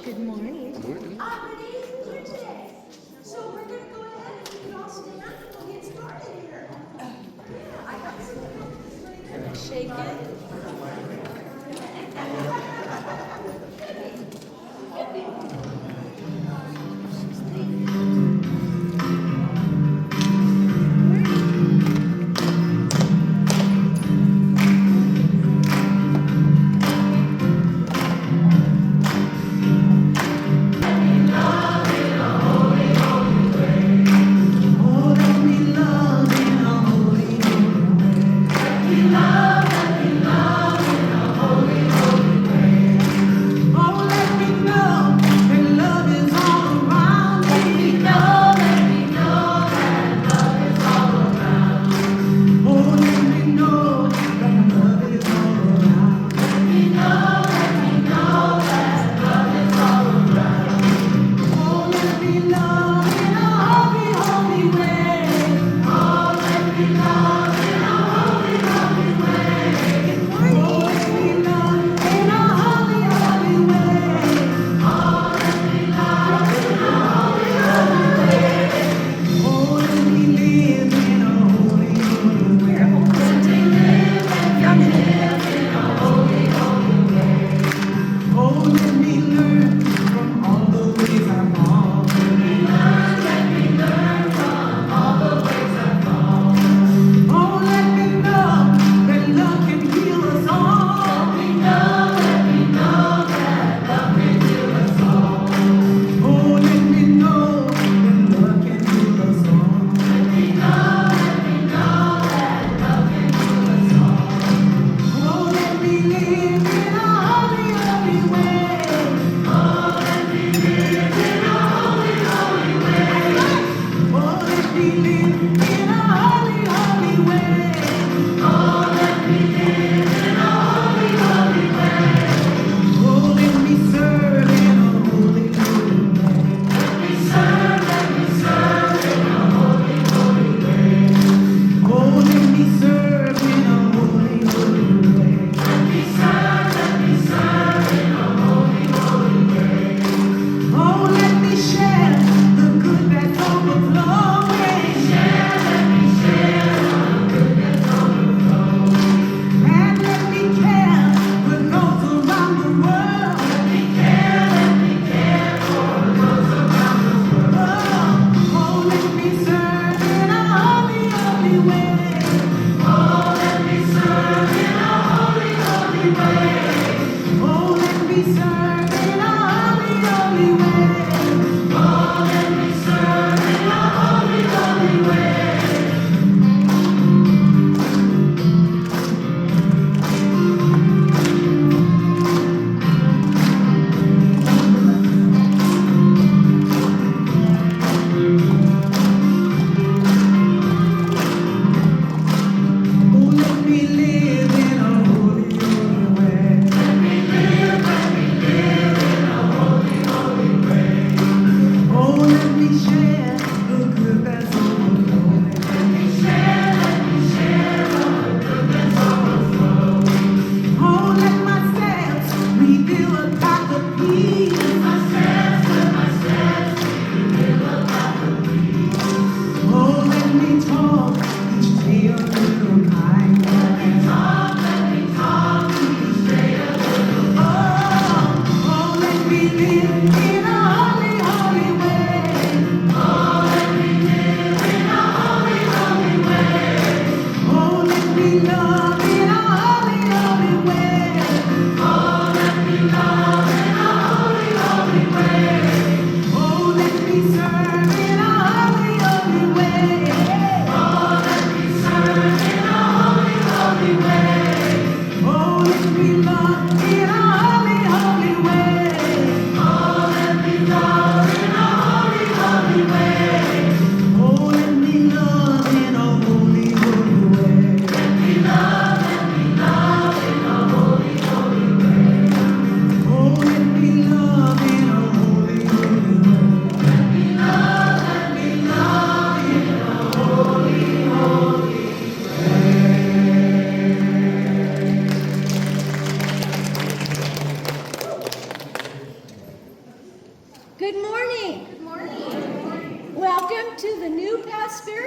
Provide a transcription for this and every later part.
Good morning. My name is Bridget. So we're going to go ahead and you can all stand up and we'll get started here. Yeah, I got some Shake it. Love,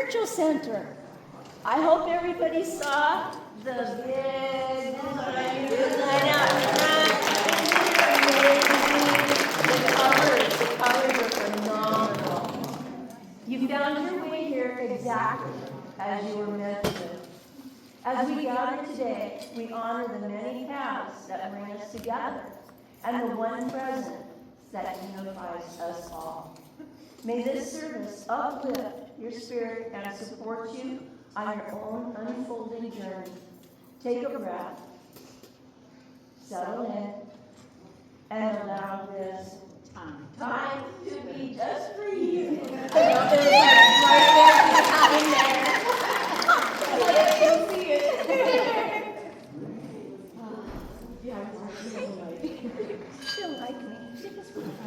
Spiritual Center. I hope everybody saw the big sign out front. The colors are phenomenal. You found your way here exactly as you were meant to. As we gather today, we honor the many paths that bring us together and the one presence that unifies us all. May this service uplift your spirit and support you on your own unfolding journey. Take a breath, settle in, and allow this time to be just for you. I know there's like right there behind there. I can see it. She'll like me. She just wants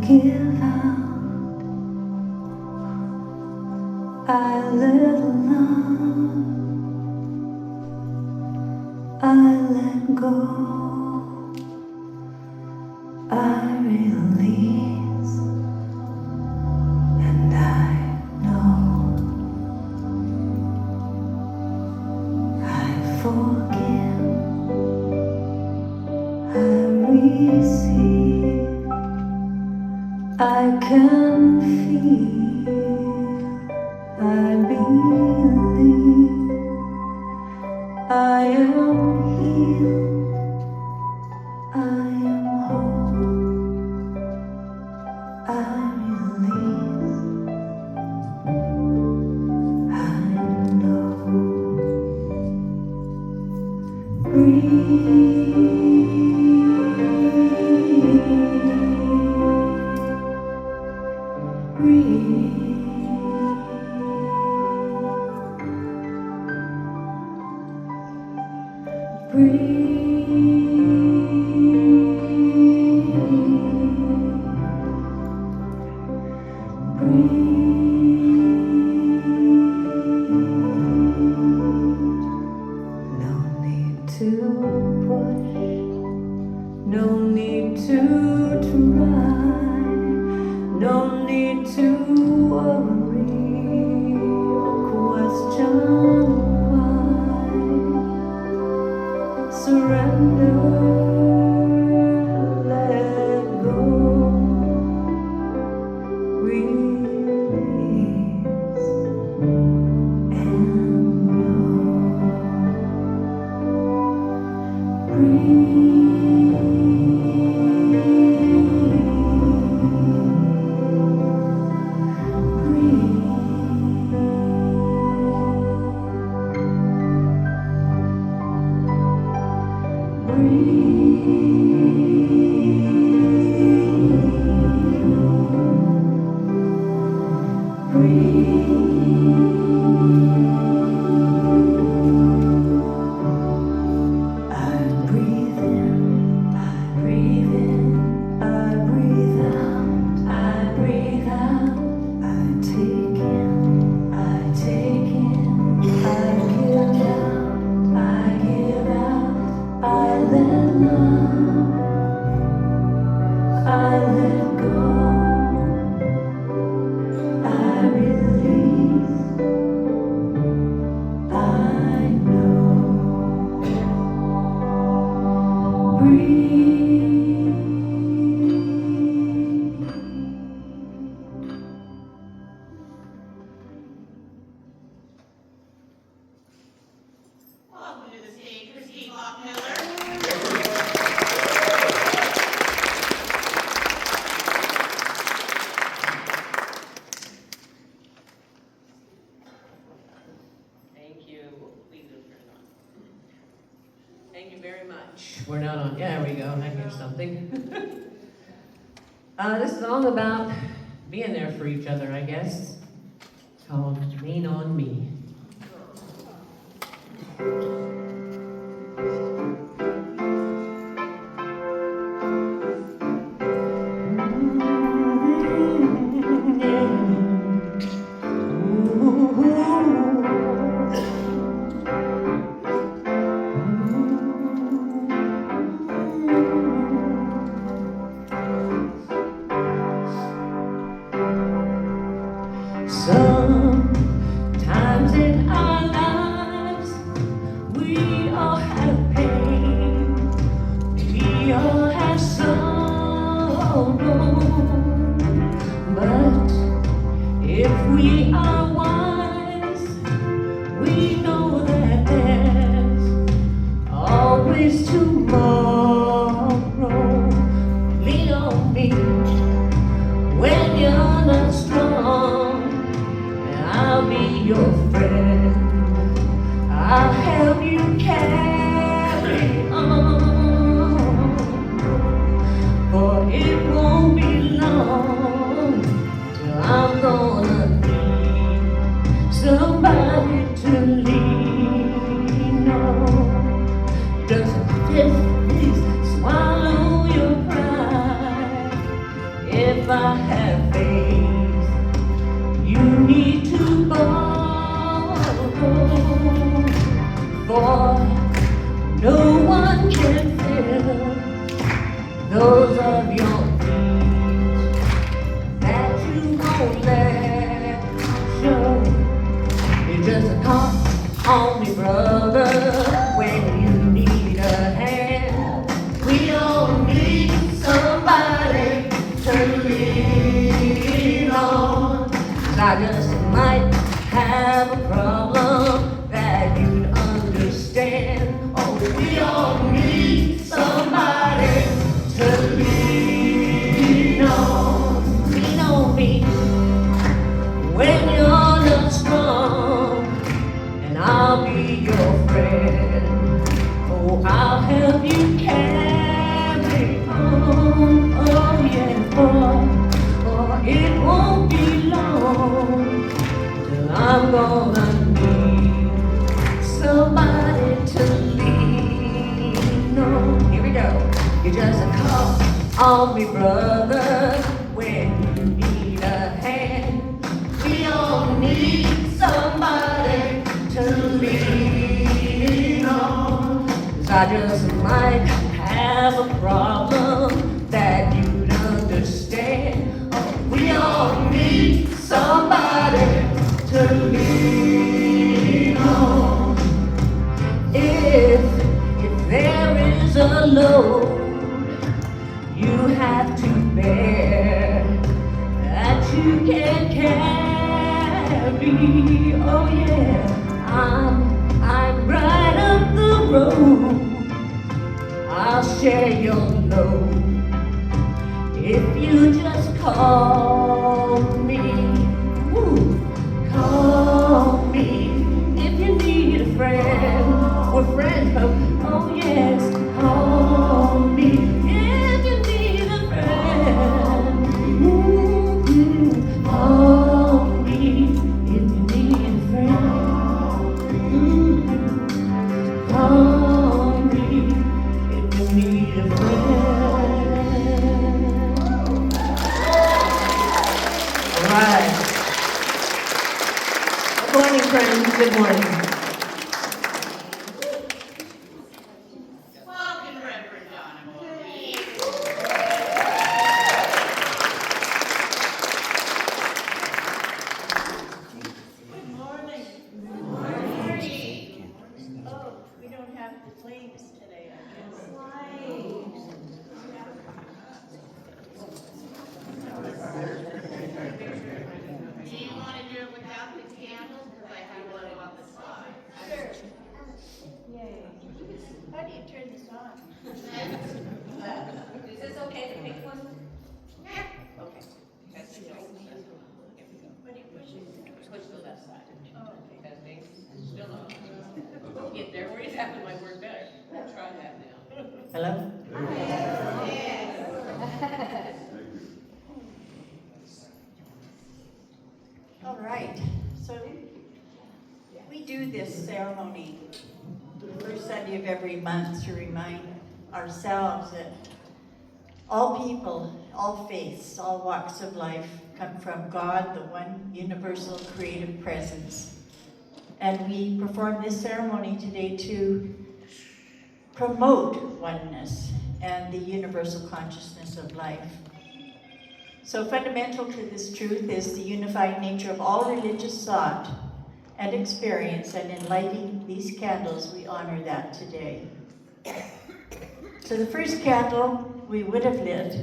give out, I let alone, I let go, I release, and I know I forgive, I receive. I can feel, I believe, I am healed, I am whole, I release, I know. Breathe. We're not on. Yeah, there we go. I hear something. This is all about being there for each other, I guess. It's called Lean on Me. Sometimes in our lives we all have pain, we all have sorrow, but if we are wise, we know that there's always tomorrow. Lean on me when you're not strong. I'll be your friend. I'll help you carry on. For it won't be long till I'm gonna need somebody to lean on. Just please swallow your pride. If I have faith, you need to borrow, for no one can fill those of your needs that you won't let show. You just call on me, brother, when you need a hand. We all need somebody to lean on. I just might have a problem that you'd understand. Oh, we all need somebody to lean on. Lean on me when you're not strong, and I'll be your friend. Oh, I'll help you carry on. Oh, yeah, for it won't be long till I'm gonna need somebody to lean on. Here we go. You just call on me, brother, when you need a hand. We all need somebody to lean on. 'Cause I just might have a problem that you'd understand. We all need somebody to lean on. If there is a load you have to bear that you can't carry, oh yeah, I'm right up the road. I'll share your load if you just call me. Woo. Call me if you need a friend or friend. Oh yes, call me if you need a friend. Call me if you need a friend. Call me if you need a friend. All right. Good morning, friends. Good morning. Welcome, Reverend Donovan. Good morning. Good morning. Oh, we don't have the flames today, I guess. Do you want to do it without the candles? Because I have one on the side. Sure. Yay. How do you turn this on? Is this okay, the pink one? Yeah. Okay. That's the no. What do you push it? Push the left side. Oh, okay. Testing. Still not. We'll get there. We're just having my work better. We'll try that now. Hello? All right, so we do this ceremony the first Sunday of every month to remind ourselves that all people, all faiths, all walks of life come from God, the one universal creative presence. And we perform this ceremony today to promote oneness and the universal consciousness of life. So fundamental to this truth is the unified nature of all religious thought and experience, and in lighting these candles, we honor that today. So the first candle we would have lit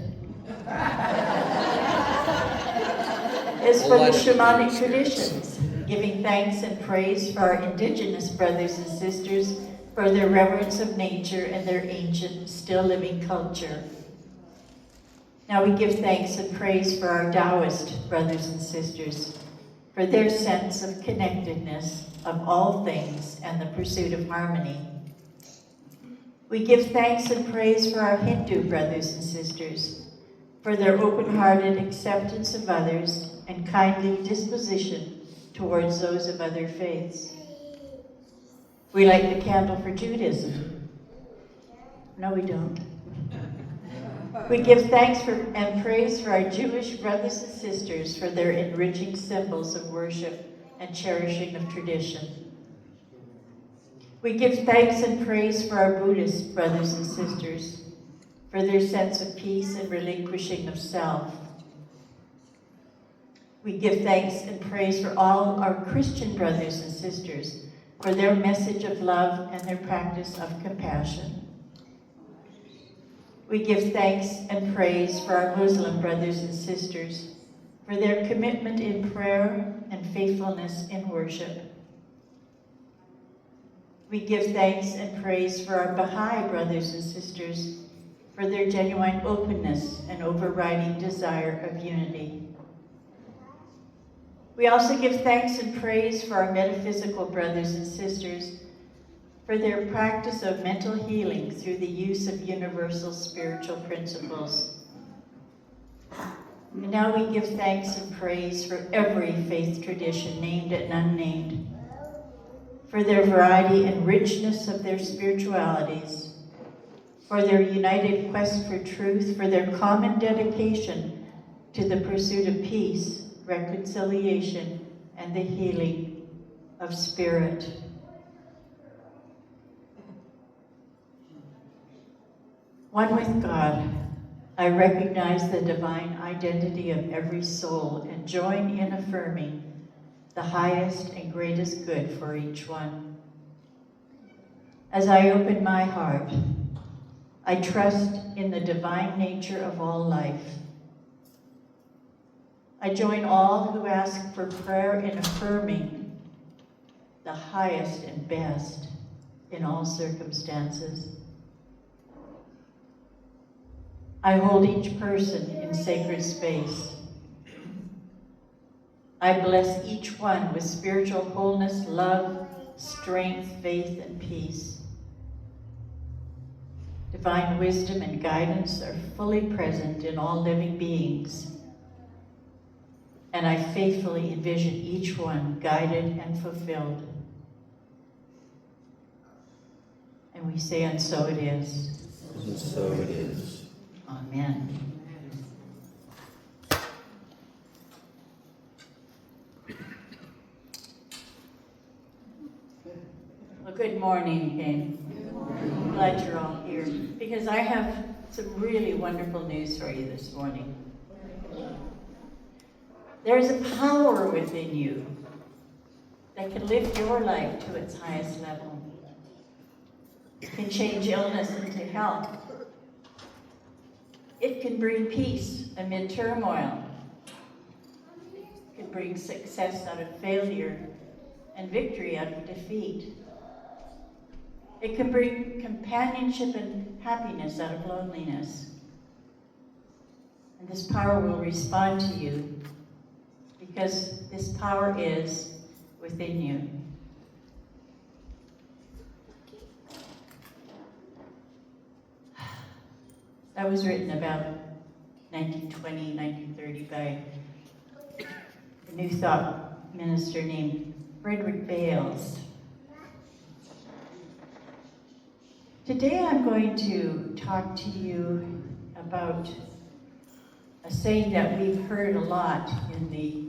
is for the shamanic traditions, giving thanks and praise for our indigenous brothers and sisters for their reverence of nature and their ancient, still living culture. Now we give thanks and praise for our Taoist brothers and sisters, for their sense of connectedness of all things and the pursuit of harmony. We give thanks and praise for our Hindu brothers and sisters, for their open-hearted acceptance of others and kindly disposition towards those of other faiths. We light the candle for Judaism. No, we don't. We give thanks and praise for our Jewish brothers and sisters for their enriching symbols of worship and cherishing of tradition. We give thanks and praise for our Buddhist brothers and sisters for their sense of peace and relinquishing of self. We give thanks and praise for all our Christian brothers and sisters for their message of love and their practice of compassion. We give thanks and praise for our Muslim brothers and sisters for their commitment in prayer and faithfulness in worship. We give thanks and praise for our Baha'i brothers and sisters for their genuine openness and overriding desire of unity. We also give thanks and praise for our metaphysical brothers and sisters for their practice of mental healing through the use of universal spiritual principles. And now we give thanks and praise for every faith tradition, named and unnamed, for their variety and richness of their spiritualities, for their united quest for truth, for their common dedication to the pursuit of peace, reconciliation, and the healing of spirit. One with God, I recognize the divine identity of every soul and join in affirming the highest and greatest good for each one. As I open my heart, I trust in the divine nature of all life. I join all who ask for prayer in affirming the highest and best in all circumstances. I hold each person in sacred space. I bless each one with spiritual wholeness, love, strength, faith, and peace. Divine wisdom and guidance are fully present in all living beings, and I faithfully envision each one guided and fulfilled. And we say, and so it is. And so it is. Amen. Well, good morning again. I'm glad you're all here, because I have some really wonderful news for you this morning. There is a power within you that can lift your life to its highest level. It can change illness into health. It can bring peace amid turmoil. It can bring success out of failure and victory out of defeat. It can bring companionship and happiness out of loneliness. And this power will respond to you because this power is within you. That was written about 1920, 1930 by the New Thought minister named Frederick Bales. Today I'm going to talk to you about a saying that we've heard a lot in the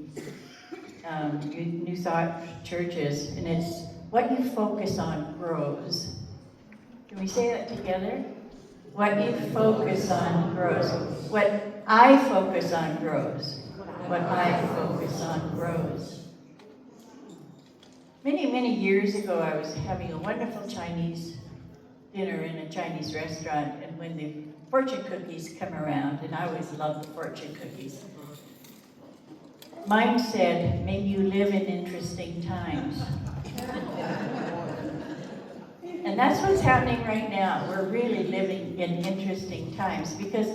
New Thought churches, and it's, what you focus on grows. Can we say that together? What you focus on grows. What I focus on grows. What I focus on grows. Many, many years ago, I was having a wonderful Chinese dinner in a Chinese restaurant, and when the fortune cookies come around, and I always love the fortune cookies, mine said, "May you live in interesting times." And that's what's happening right now. We're really living in interesting times because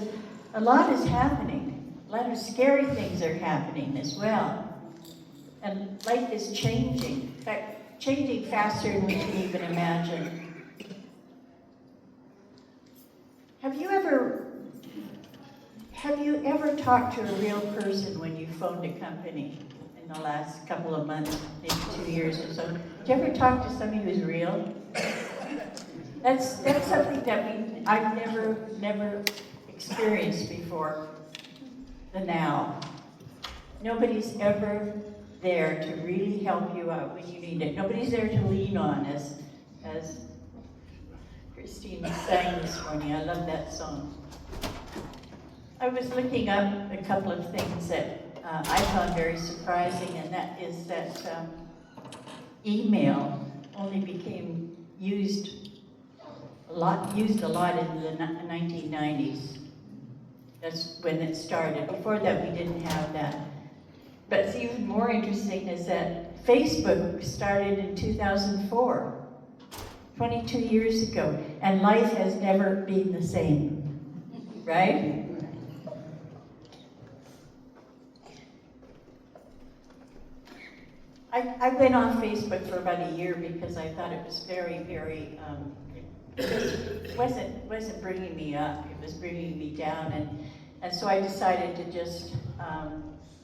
a lot is happening. A lot of scary things are happening as well. And life is changing. In fact, changing faster than we can even imagine. Have you ever talked to a real person when you phoned a company in the last couple of months, maybe 2 years or so? Did you ever talk to somebody who's real? That's something that I've never experienced before the now. Nobody's ever there to really help you out when you need it. Nobody's there to lean on, as Christine sang this morning. I love that song. I was looking up a couple of things that I found very surprising, and that is that email only became used a lot in the 1990s. That's when it started. Before that, we didn't have that. But it's even more interesting is that Facebook started in 2004, 22 years ago, and life has never been the same, right? I went on Facebook for about a year because I thought it was very, very, it wasn't bringing me up, it was bringing me down, and so I decided to just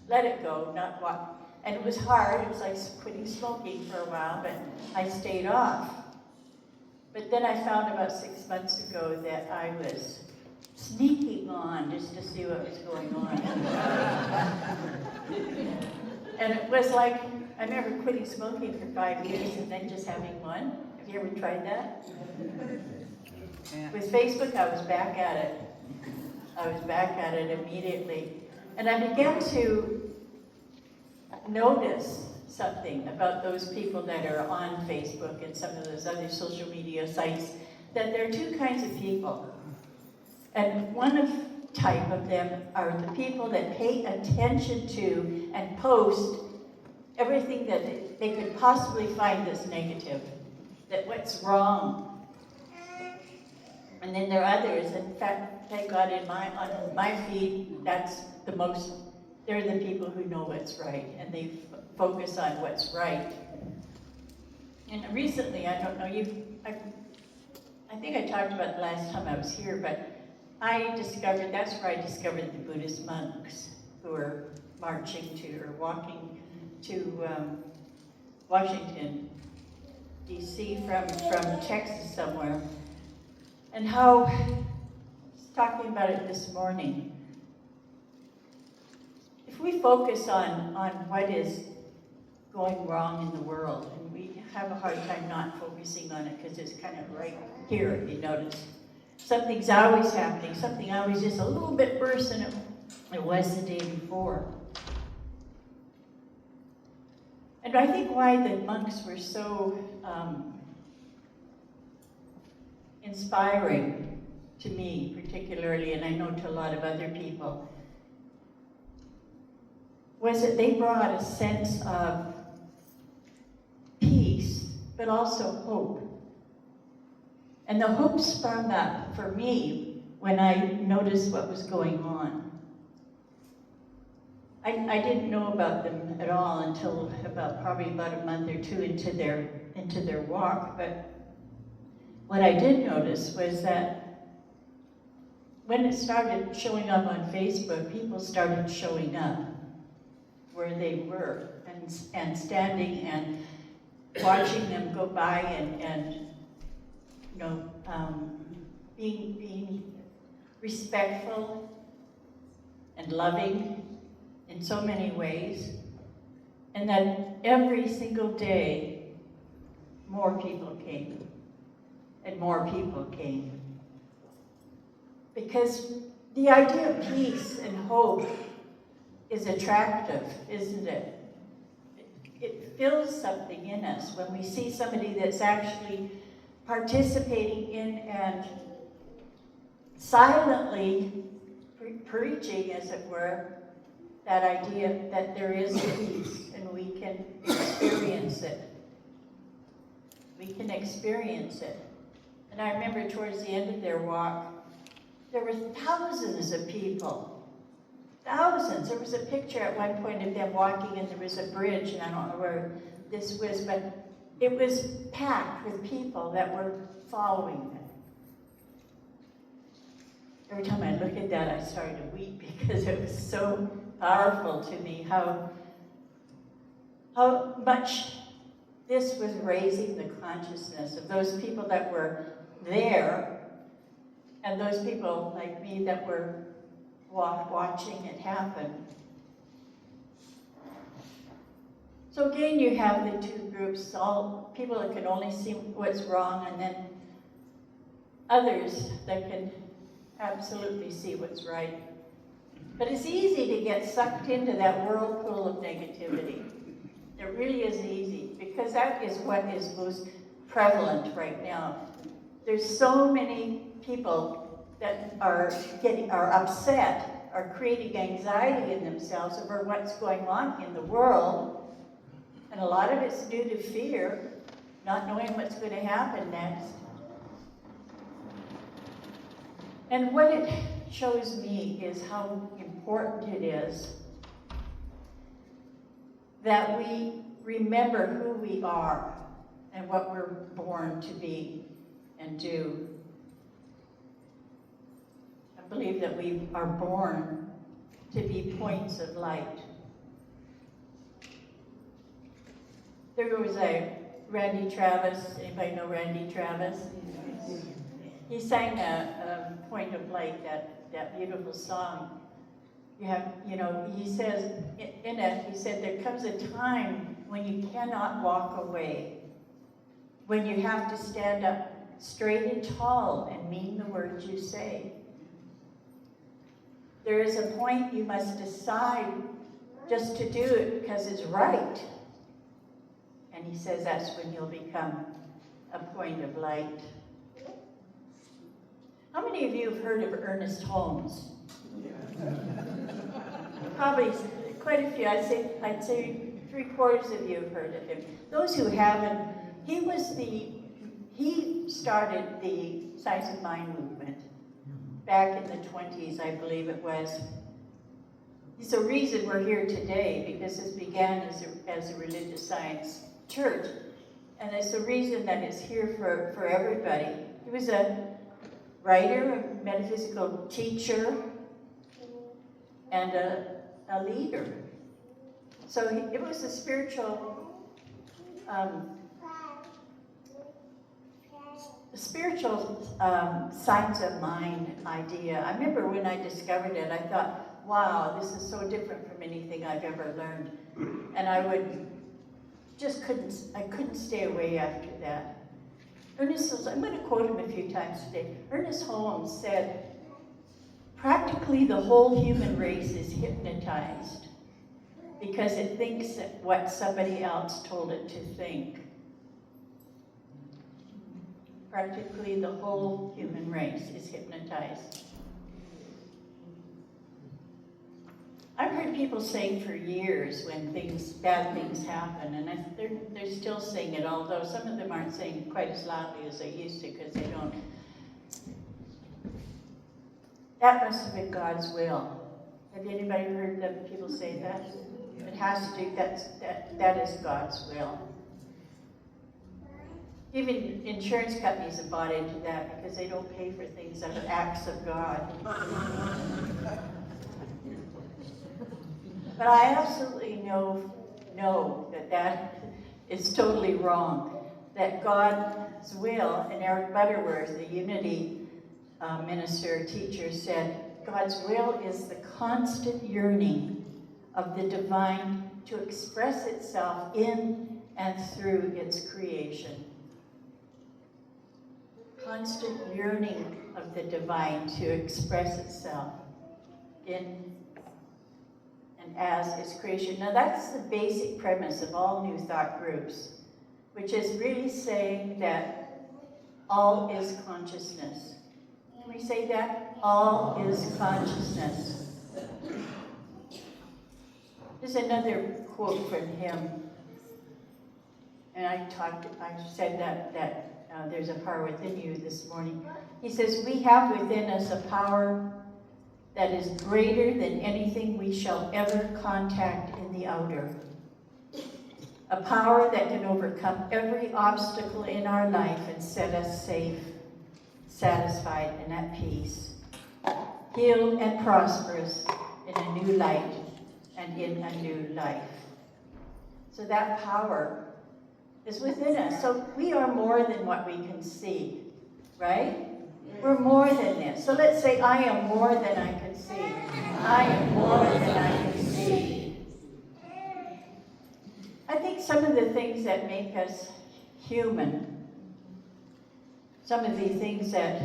let it go, not walk. And it was hard, it was like quitting smoking for a while, but I stayed off. But then I found about 6 months ago that I was sneaking on just to see what was going on. And it was like, I remember quitting smoking for 5 years and then just having one. Have you ever tried that? With Facebook, I was back at it. I was back at it immediately. And I began to notice something about those people that are on Facebook and some of those other social media sites, that there are two kinds of people. And type of them are the people that pay attention to and post everything that they could possibly find that's negative, that what's wrong. And then there are others, in fact, thank God on my feed, that's the most, they're the people who know what's right, and they focus on what's right. And recently, I don't know, I think I talked about it the last time I was here, but that's where I discovered the Buddhist monks who are marching to, or walking to Washington, D.C. from Texas somewhere. And how, I was talking about it this morning, if we focus on what is going wrong in the world, and we have a hard time not focusing on it because it's kind of right here, if you notice. Something's always happening, something always just a little bit worse than it was the day before. And I think why the monks were so inspiring to me particularly, and I know to a lot of other people, was that they brought a sense of peace, but also hope. And the hope sprung up for me when I noticed what was going on. I didn't know about them at all until probably about a month or two into their walk, but what I did notice was that when it started showing up on Facebook, people started showing up. where they were and standing and watching them go by and you know, being respectful and loving in so many ways, and that every single day more people came and more people came. Because the idea of peace and hope is attractive, isn't it? It fills something in us when we see somebody that's actually participating in and silently preaching, as it were, that idea that there is peace and we can experience it. We can experience it. And I remember towards the end of their walk, there were thousands of people. Thousands. There was a picture at one point of them walking, and there was a bridge, and I don't know where this was, but it was packed with people that were following them. Every time I look at that, I started to weep because it was so powerful to me how much this was raising the consciousness of those people that were there and those people like me that were watching it happen. So again, you have the two groups, all people that can only see what's wrong, and then others that can absolutely see what's right. But it's easy to get sucked into that whirlpool of negativity. It really is easy, because that is what is most prevalent right now. There's so many people that are upset, are creating anxiety in themselves over what's going on in the world. And a lot of it's due to fear, not knowing what's going to happen next. And what it shows me is how important it is that we remember who we are and what we're born to be and do. I believe that we are born to be points of light. There was a Randy Travis. Anybody know Randy Travis? He sang a Point of Light, that beautiful song. He says in it, he said, there comes a time when you cannot walk away, when you have to stand up straight and tall and mean the words you say. There is a point you must decide just to do it because it's right. And he says that's when you'll become a point of light. How many of you have heard of Ernest Holmes? Probably quite a few. I'd say 3/4 of you have heard of him. Those who haven't, he started the Science of Mind movement back in the 20s, I believe it was. It's the reason we're here today, because this began as a religious science church. And it's the reason that it's here for everybody. He was a writer, a metaphysical teacher, and a leader. So it was a spiritual science of mind idea. I remember when I discovered it, I thought, wow, this is so different from anything I've ever learned. And I couldn't stay away after that. I'm going to quote him a few times today. Ernest Holmes said, practically the whole human race is hypnotized because it thinks what somebody else told it to think. Practically the whole human race is hypnotized. I've heard people saying for years when bad things happen, and they're still saying it, although some of them aren't saying quite as loudly as they used to because they don't. That must have been God's will. Have anybody heard them people say that? It has to do, that is God's will. Even insurance companies have bought into that because they don't pay for things that are acts of God. But I absolutely know know that that is totally wrong. That God's will, and Eric Butterworth, the Unity minister, teacher, said, God's will is the constant yearning of the divine to express itself in and through its creation. Constant yearning of the divine to express itself in and as its creation. Now that's the basic premise of all New Thought groups, which is really saying that all is consciousness. Can we say that? All is consciousness. There's another quote from him, and I said that there's a power within you this morning. He says, we have within us a power that is greater than anything we shall ever contact in the outer. A power that can overcome every obstacle in our life and set us safe, satisfied, and at peace, healed and prosperous in a new light and in a new life. So that power is within us. So we are more than what we can see, right? We're more than this. So let's say, I am more than I can see. I am more than I can see. I think some of the things that make us human, some of the things that,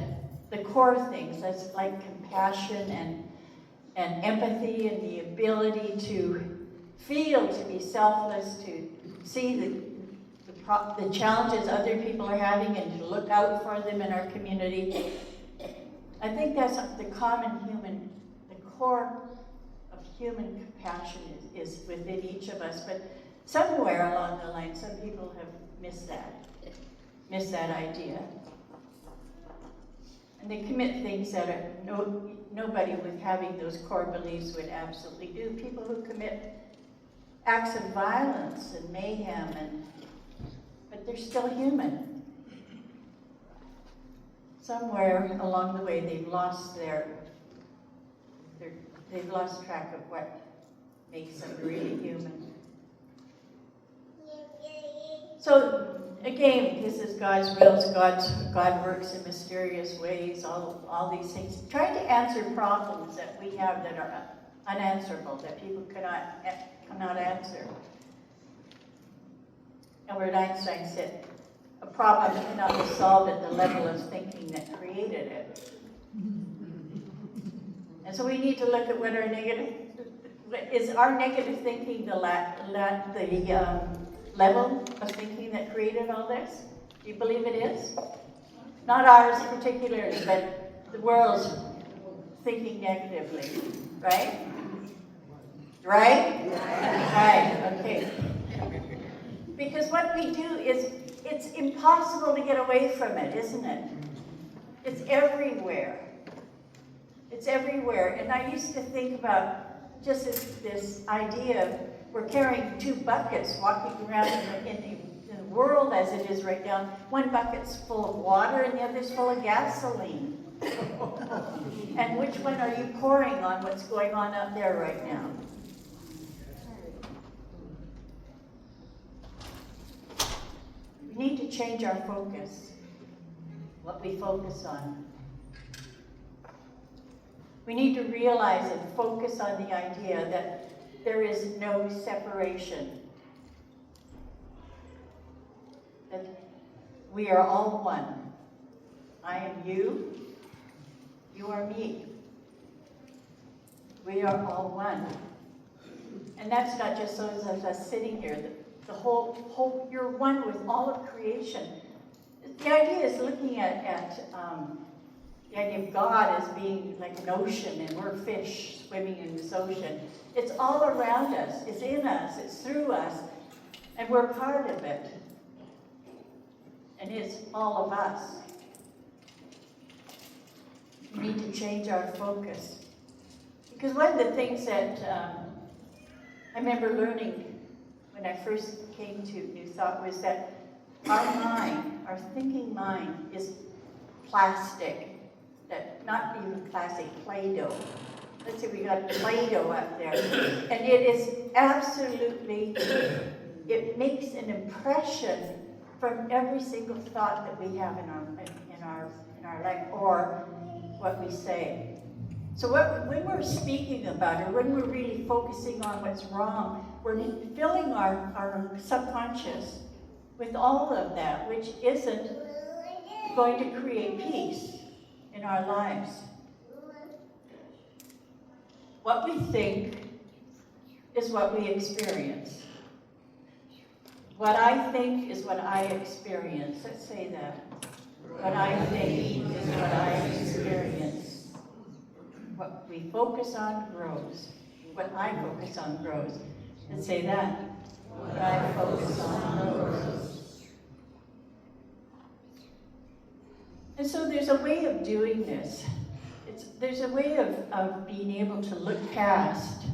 the core things, that's like compassion and empathy and the ability to feel, to be selfless, to see the challenges other people are having and to look out for them in our community. I think that's the common human, the core of human compassion is within each of us. But somewhere along the line, some people have missed that idea. And they commit things that nobody with having those core beliefs would absolutely do. People who commit acts of violence and mayhem, but they're still human. Somewhere along the way, they've lost they've lost track of what makes them really human. So again, this is God's will. God works in mysterious ways. All these things, trying to answer problems that we have that are unanswerable, that people cannot answer. Albert Einstein said, a problem cannot be solved at the level of thinking that created it. And so we need to look at what our is our negative thinking the level of thinking that created all this? Do you believe it is? Not ours particularly, but the world's thinking negatively, right? Right? Right, okay. Because what we do is, it's impossible to get away from it, isn't it? It's everywhere. It's everywhere. And I used to think about just this idea of we're carrying two buckets walking around in the world as it is right now. One bucket's full of water and the other's full of gasoline. And which one are you pouring on what's going on out there right now? We need to change our focus, what we focus on. We need to realize and focus on the idea that there is no separation. That we are all one. I am you, you are me. We are all one. And that's not just those of us sitting here. The whole, you're one with all of creation. The idea is looking at the idea of God as being like an ocean, and we're fish swimming in this ocean. It's all around us, it's in us, it's through us, and we're part of it. And it's all of us. We need to change our focus. Because one of the things that I remember learning when I first came to New Thought was that our mind, our thinking mind, is plastic. That not even plastic, Play-Doh. let's see, we got Play-Doh up there. And it is absolutely, it makes an impression from every single thought that we have in our life, or what we say. So when we're speaking about it, when we're really focusing on what's wrong, we're filling our subconscious with all of that, which isn't going to create peace in our lives. What we think is what we experience. What I think is what I experience. Let's say that. What I think is what I experience. What we focus on grows. What I focus on grows. Let's say that. What I focus on grows. And so there's a way of doing this. There's a way of being able to look past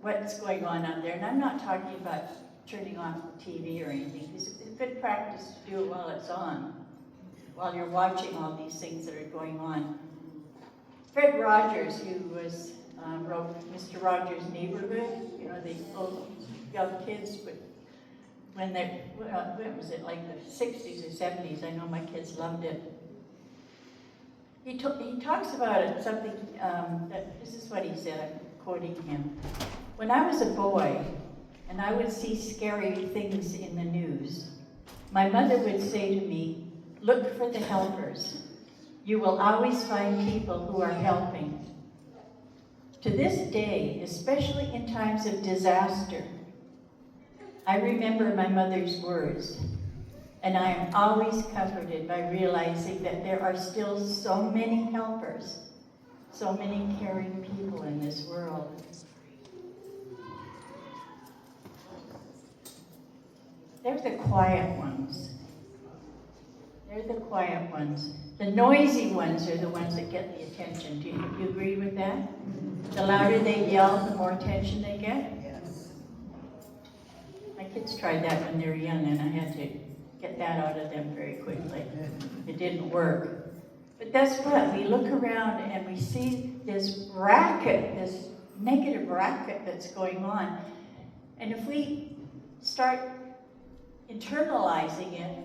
what's going on out there. And I'm not talking about turning off the TV or anything. It's good practice to do it while it's on, while you're watching all these things that are going on. Fred Rogers, who wrote Mr. Rogers' Neighborhood, you know, the old young kids, when was it, like the 60s or 70s? I know my kids loved it. He talks about it, something, that this is what he said, I'm quoting him. When I was a boy, and I would see scary things in the news, my mother would say to me, look for the helpers. You will always find people who are helping. To this day, especially in times of disaster, I remember my mother's words, and I am always comforted by realizing that there are still so many helpers, so many caring people in this world. They're the quiet ones. They're the quiet ones. The noisy ones are the ones that get the attention. Do you agree with that? The louder they yell, the more attention they get? Yes. My kids tried that when they were young, and I had to get that out of them very quickly. It didn't work. But that's what, we look around and we see this racket, this negative racket that's going on. And if we start internalizing it,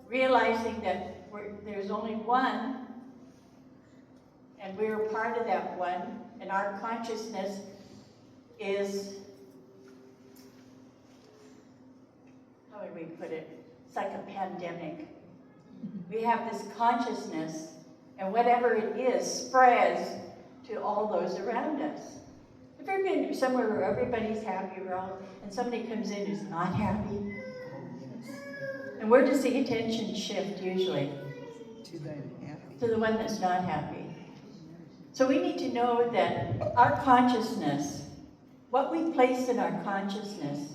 realizing that there's only one, and we're a part of that one, and our consciousness is, how would we put it? It's like a pandemic. We have this consciousness, and whatever it is spreads to all those around us. Have you ever been somewhere where everybody's happy, and somebody comes in who's not happy? And where does the attention shift usually? To the one that's not happy. So we need to know that our consciousness, what we place in our consciousness,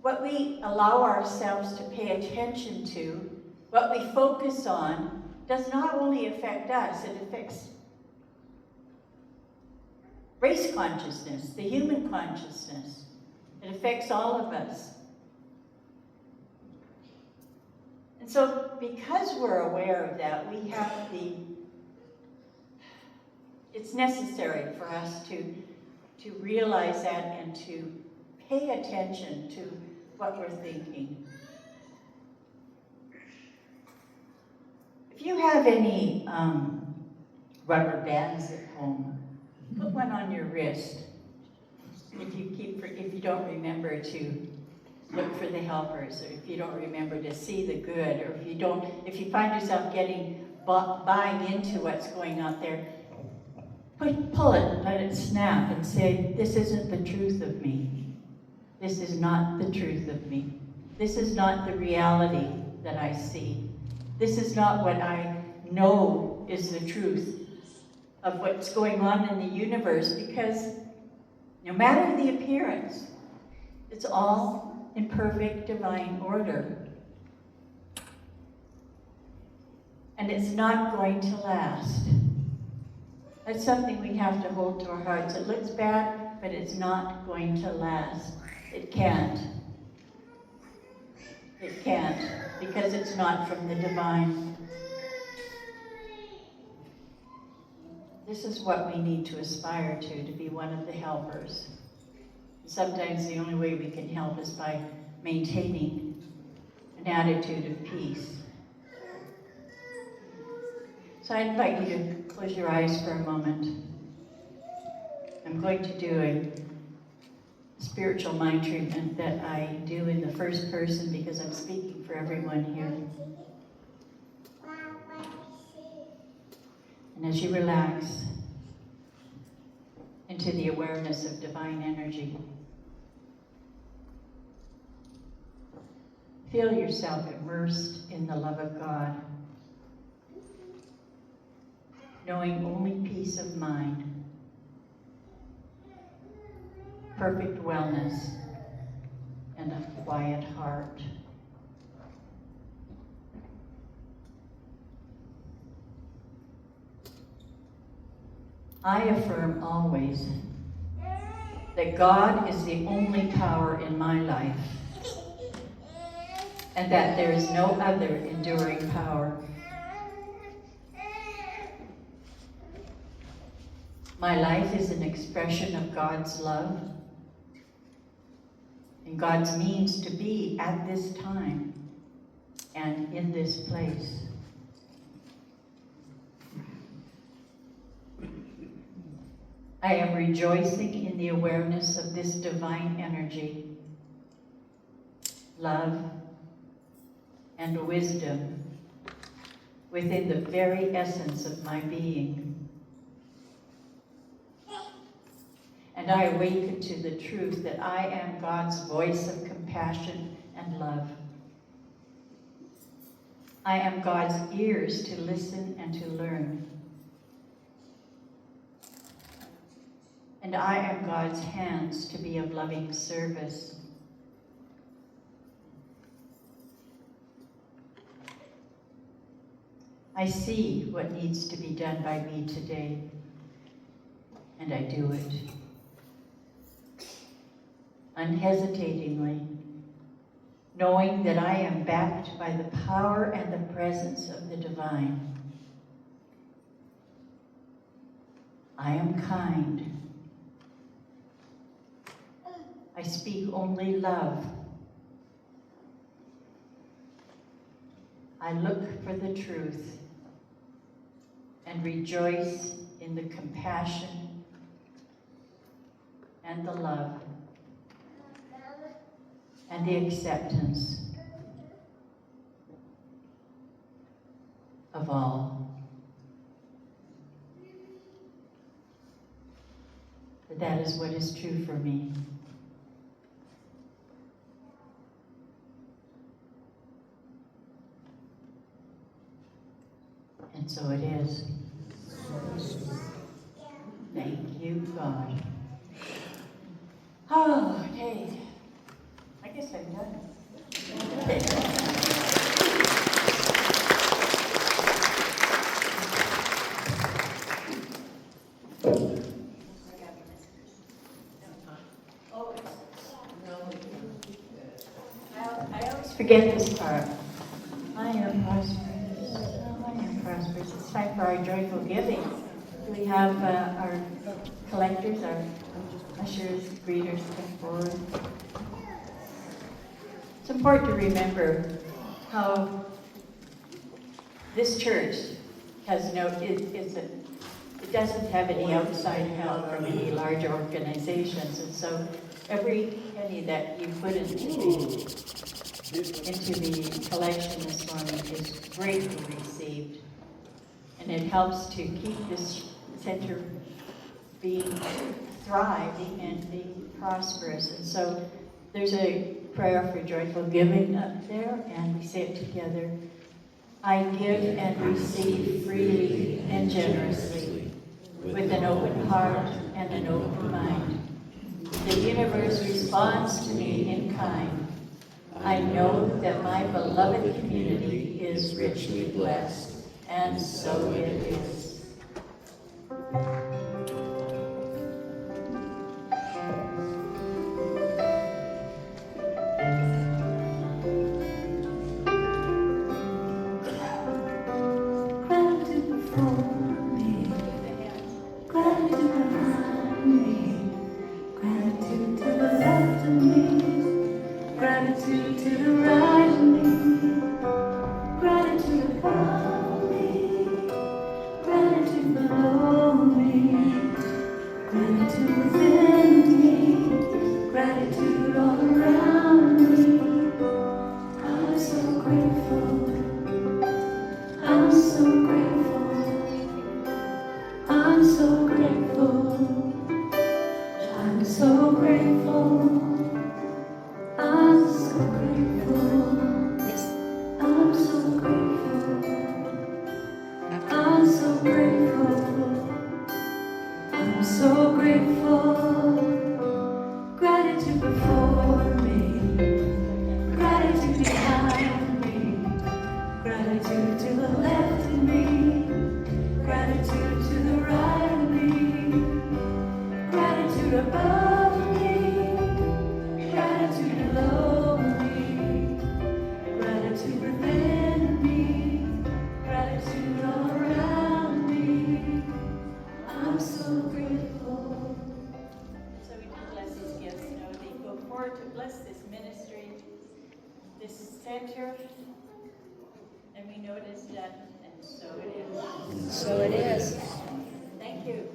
what we allow ourselves to pay attention to, what we focus on, does not only affect us, it affects race consciousness, the human consciousness. It affects all of us. And so, because we're aware of that, we have it's necessary for us to realize that and to pay attention to what we're thinking. If you have any rubber bands at home, put one on your wrist. If you don't remember to look for the helpers, or if you don't remember to see the good, or if you find yourself buying into what's going on there, pull it, let it snap, and say, this isn't the truth of me. This is not the truth of me. This is not the reality that I see. This is not what I know is the truth of what's going on in the universe, because no matter the appearance, it's all in perfect divine order. And it's not going to last. That's something we have to hold to our hearts. It looks bad, but it's not going to last. It can't. It can't, because it's not from the divine. this is what we need to aspire to be one of the helpers. Sometimes the only way we can help is by maintaining an attitude of peace. So I invite you to close your eyes for a moment. I'm going to do a spiritual mind treatment that I do in the first person because I'm speaking for everyone here. And as you relax into the awareness of divine energy, feel yourself immersed in the love of God, knowing only peace of mind, perfect wellness, and a quiet heart. I affirm always that God is the only power in my life, and that there is no other enduring power. My life is an expression of God's love and God's means to be at this time and in this place. I am rejoicing in the awareness of this divine energy, love, and wisdom within the very essence of my being. And I awaken to the truth that I am God's voice of compassion and love. I am God's ears to listen and to learn. And I am God's hands to be of loving service. I see what needs to be done by me today, and I do it. Unhesitatingly, knowing that I am backed by the power and the presence of the divine. I am kind. I speak only love. I look for the truth and rejoice in the compassion and the love and the acceptance of all. That is what is true for me. And so it is. Thank you, God. Oh, Dave. I guess I'm done. I always forget this part. I am prosperous. Oh, I am prosperous. It's time for our joyful giving. We have our collectors, our ushers, greeters come forward. It's important to remember how this church has it doesn't have any outside help from any large organizations, and so every penny that you put into the collection this morning is greatly received, and it helps to keep this center being thriving and being prosperous. And so there's a prayer for joyful giving up there, and we say it together. I give and receive freely and generously, with an open heart and an open mind. The universe responds to me in kind. I know that my beloved community is richly blessed, and so it is. Gratitude before me. Gratitude behind me, gratitude to the left of me, gratitude to the right of me, gratitude above me, gratitude below me, gratitude within me, gratitude all around me. I'm so grateful, I'm so grateful, I'm so grateful, I'm so grateful, I'm so grateful, I'm so grateful, I'm so grateful, I'm so grateful. Gratitude before me, gratitude behind me, gratitude to the left of me, gratitude to the right of me, gratitude above me, gratitude below me, gratitude within me, gratitude all around me. I'm so grateful. So we do bless these gifts. You know, they go forward to bless this ministry, this center, and we know it is done, and so it is. So it is. Thank you.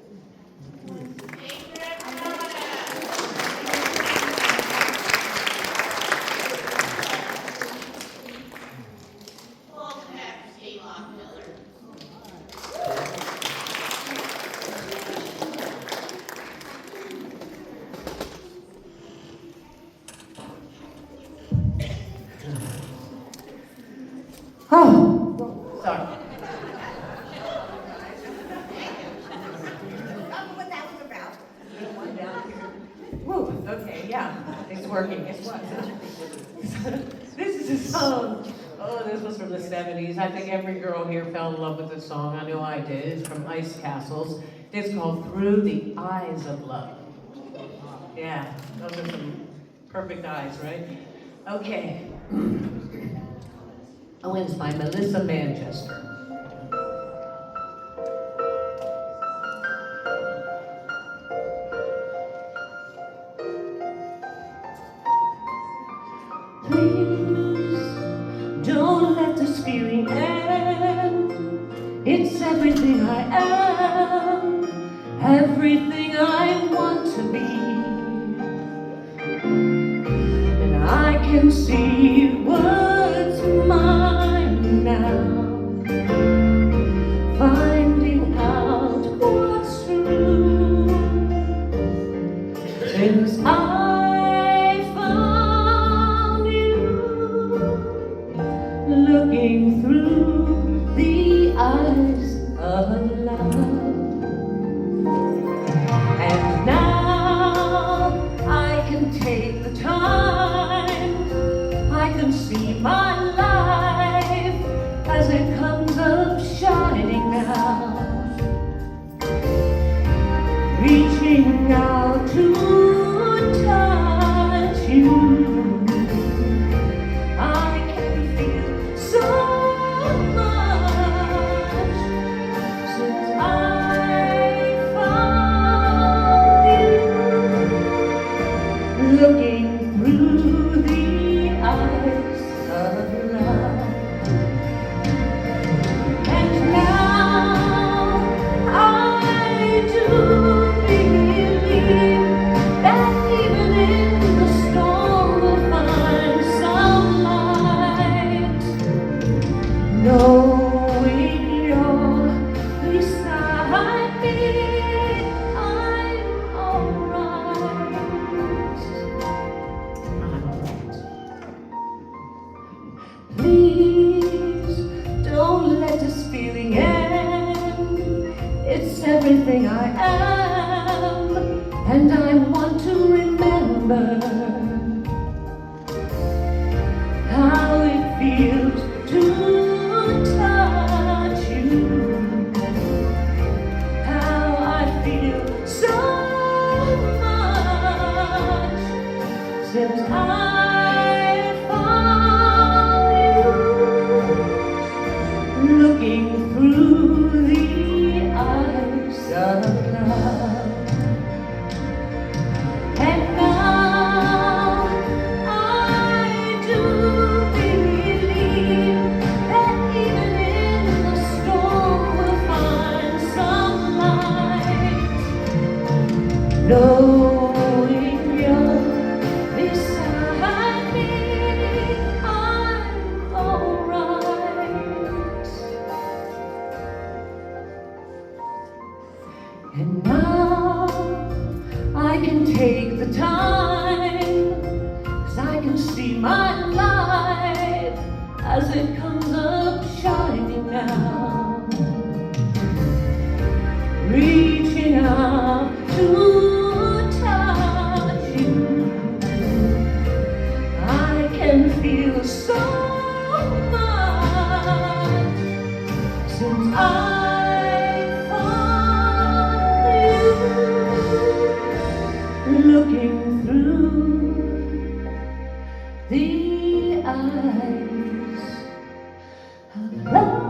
Full Pepsi Lockmiller. Oh, sorry. What that was about. One down here. Woo, okay, yeah, it's working, it's working. This is a song, oh, this was from the 70s. I think every girl here fell in love with this song. I know I did. It's from Ice Castles. It's called Through the Eyes of Love. Yeah, those are some perfect eyes, right? Okay. Oh, it's by Melissa Manchester. Please don't let this feeling end. It's everything I am, everything I want to be. And I can see what's mine now, finding out what's true. Since I found you, looking through the eyes of love. And now I can take the time, I can see my life as it comes up shining now, reaching out to touch you. I can feel so much since I found you, looking through the eyes of love. And now I do believe that even in the storm we'll find some light, knowing you're beside me, I'm alright. Please don't let this feeling end. It's everything I am, and I want to remember how it feels to touch you, how I feel so much since I found you, looking through the eyes of love. Knowing you're beside me, I'm alright. And now I can take the time, 'cause I can see my life as it comes up shining now, reaching out to touch you. I can feel so much since I found you, looking through the eyes of love.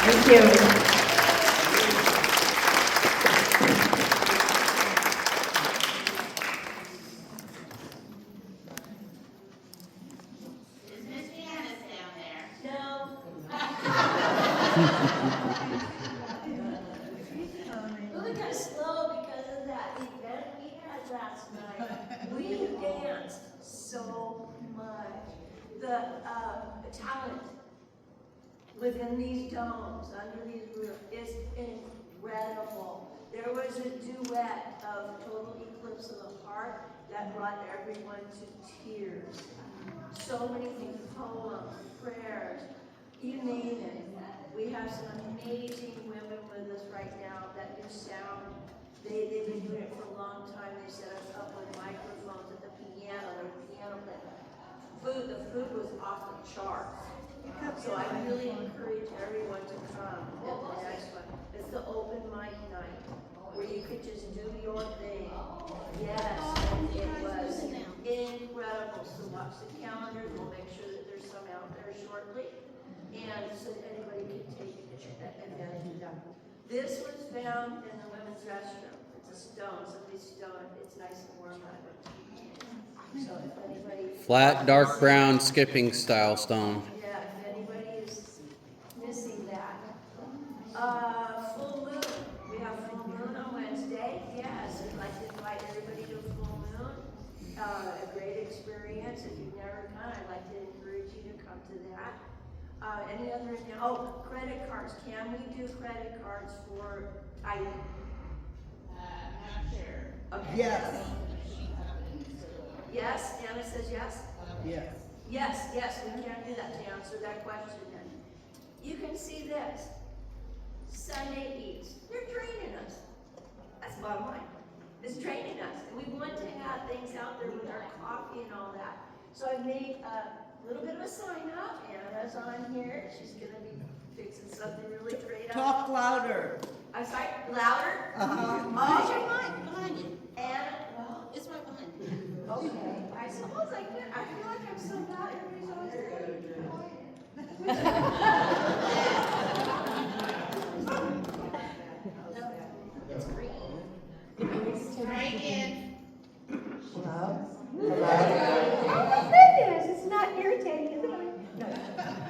Thank you. Is Miss Janice down there? No. Really kind of slow because of that event we had last night. We danced so much. The talent within these domes, under these roofs, is incredible. There was a duet of Total Eclipse of the Heart that brought everyone to tears. So many things, poems, prayers, you name it. We have some amazing women with us right now that do sound. They've been doing it for a long time. They set us up with microphones at the piano, or piano player. The food was off the charts. So I really encourage everyone to come at the next one. It's the open mic night, where you could just do your thing. Yes, and it was incredible. So watch the calendar, we'll make sure that there's some out there shortly. And so that anybody can take advantage of that. This was found in the women's restroom. It's a stone, somebody's stone, it's nice and warm out of it. So if anybody. Flat, dark brown, skipping style stone. Yeah, if anybody is missing that. Full moon, we have full moon on Wednesday, yes, I'd like to invite everybody to a full moon. A great experience, if you've never come, I'd like to encourage you to come to that. Any other, credit cards, can we do credit cards for items? Not sure. Okay. Yes. Yes, Anna says yes? Yes. Yes, we can do that to answer that question then. You can see this. Sunday Eats. They're training us. That's the bottom line. It's training us. And we want to have things out there with our coffee and all that. So I made a little bit of a sign up. Anna's on here. She's going to be fixing something really great. Talk louder. I'm sorry, louder? Uh-huh. Where's your mic behind you? Anna, It's right behind you. okay. I suppose I could. I feel like I'm so loud. Everybody's always It's green. Try again. Hello? Hello? Oh my goodness, it's not irritating, is it? No.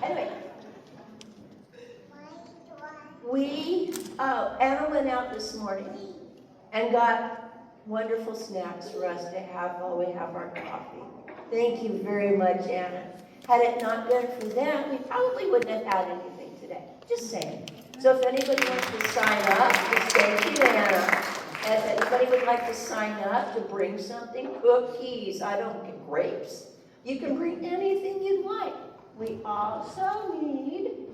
Anyway. Anna went out this morning and got wonderful snacks for us to have while we have our coffee. Thank you very much, Anna. Had it not been for them, we probably wouldn't have had anything today. Just saying. So if anybody wants to sign up, just thank you, Anna. If anybody would like to sign up to bring something, cookies, I don't get grapes. You can bring anything you'd like. We also need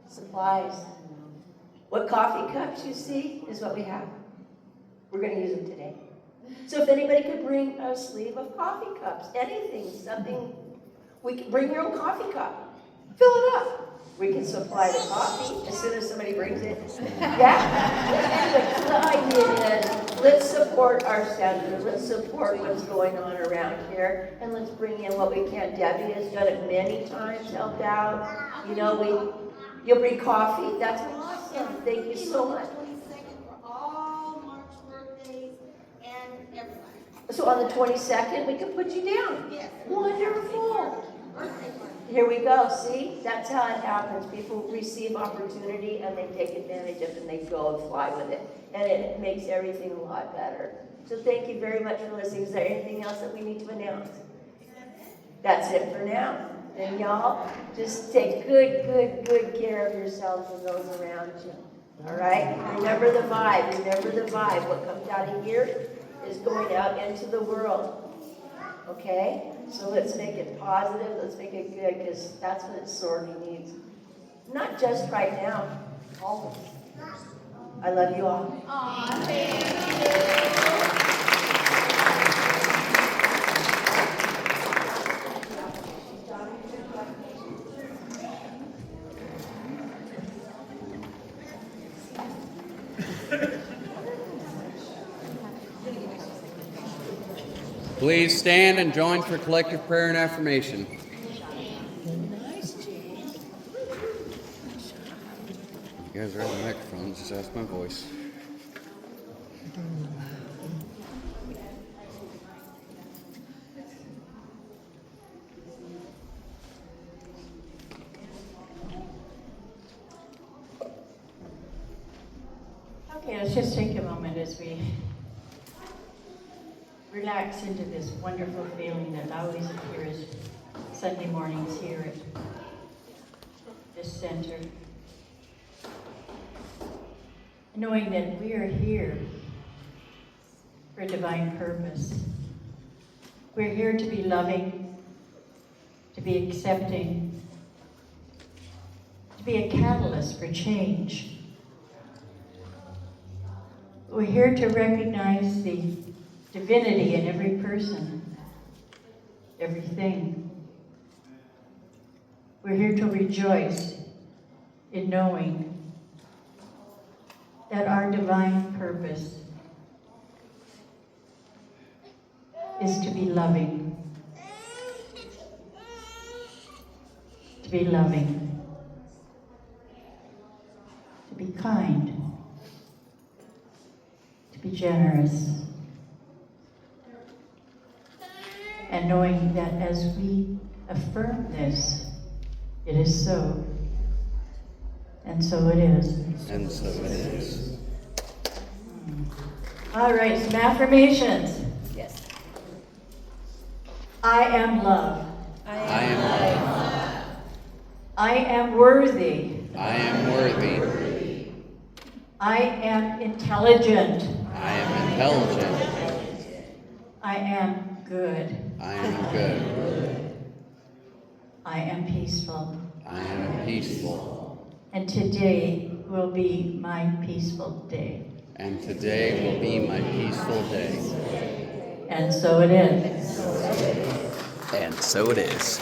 supplies. What coffee cups you see is what we have. We're going to use them today. So if anybody could bring a sleeve of coffee cups, anything, something, we can bring your own coffee cup. Fill it up. We can supply the coffee as soon as somebody brings it. Yeah? Anyway, so the idea is, let's support our center. Let's support what's going on around here. And let's bring in what we can. Debbie has done it many times, helped out. You know, you'll bring coffee. That's awesome. Thank you so much. 22nd for all So on the 22nd, we can put you down. Yes. Wonderful. Here we go, see? That's how it happens. People receive opportunity and they take advantage of it and they go and fly with it. And it makes everything a lot better. So thank you very much for listening. Is there anything else that we need to announce? That's it for now. And y'all, just take good care of yourselves and those around you. All right? Remember the vibe. Remember the vibe. What comes out of here is going out into the world. Okay? So let's make it positive. Let's make it good, because that's what it sorely needs. Not just right now. Always. I love you all. Aw, thank you. Please stand and join for collective prayer and affirmation. You guys are at the microphone, just ask my voice. Okay, let's just take a moment as we relax into this wonderful feeling that always appears Sunday mornings here at this center. Knowing that we are here for a divine purpose. We're here to be loving, to be accepting, to be a catalyst for change. We're here to recognize the divinity in every person, everything. We're here to rejoice in knowing that our divine purpose is to be loving. To be loving. To be kind. To be generous. And knowing that as we affirm this, it is so. And so it is. And so it is. All right, some affirmations. Yes. I am love. I am love. I am worthy. I am worthy. I am intelligent. I am intelligent. I am good. I am good. I am peaceful. I am peaceful. And today will be my peaceful day. And today will be my peaceful day. And so it is. And so it is.